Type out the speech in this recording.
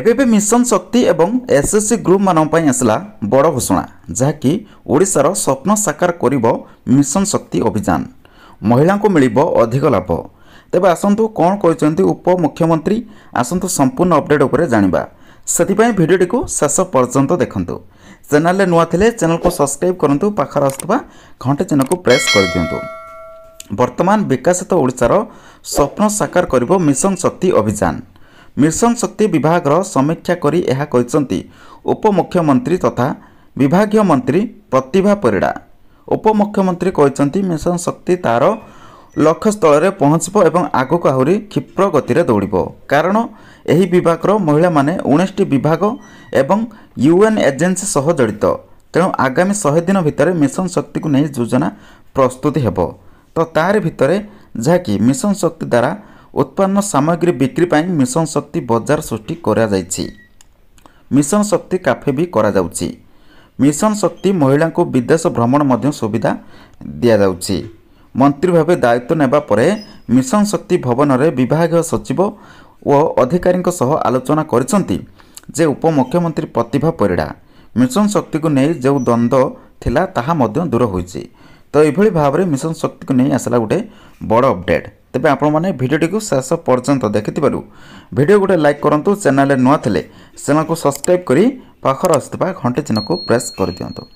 एबे मिशन शक्ति एवं एसएससी ग्रुप मानन पई आसला बड़ घोषणा जहाँकि ओडिशार स्वप्न साकार करिबो मिशन शक्ति अभियान। महिला को मिलिबो अधिक लाभ। तेबे आसंतु कोन कहचंती उप मुख्यमंत्री आसंतु संपूर्ण अपडेट उपरे जानिबा। सेथिपई भिडियोटी को शेष पर्यंत देखंतु। चैनल रे नुआ थिले चैनल को सब्सक्राइब करंतु, पाखर आस्तबा घंटे चिन्ह को प्रेस कर दियंतु। वर्तमान विकसित ओडिशार स्वप्न साकार करिबो मिशन शक्ति अभियान। मिशन शक्ति विभाग समीक्षा करी यह कहते उपमुख्यमंत्री तथा विभागीय मंत्री प्रतिभा परिड़ा। उपमुख्यमंत्री कहते मिशन शक्ति तार लक्ष्य स्थल में पहुँचब और आगक आहरी क्षिप्र गति में दौड़ कारण यही विभाग महिला माने 19टी विभाग एवं यूएन एजेन्सी सह जड़ित। तेणु आगामी 100 दिन भितर मिशन शक्ति को नहीं योजना प्रस्तुति हेब। तो तार भितर जहाँकि मिशन शक्ति द्वारा उत्पन्न सामग्री बिक्री पाई मिशन शक्ति बजार सृष्टि करा जायछि। मिशन शक्ति काफे भी करा जाउछि। मिशन शक्ति महिला को विदेश भ्रमण मध्य सुविधा दिया जाउछि। मंत्री भावे दायित्व नेबा परे मिशन शक्ति भवन रे विभागीय सचिव व अधिकारी सह आलोचना करिसंती जे उपमुख्यमंत्री प्रतिभा परिड़ा मिशन शक्ति को नहीं जो द्वंद्व थिला ताहा मध्य दूर होइछि। तो यह भाव में मिशन शक्ति को नहीं आसला गोटे बड़ अपडेट। तेबे आपण माने भिडियोटी को शेष पर्यंत देखिथिबारु भिडियो गोटे लाइक करंतु। चैनल नुआ थिले चैनल को सब्सक्राइब करी पाखर आसुवा घंटे चिन्ह को प्रेस कर दियंतु।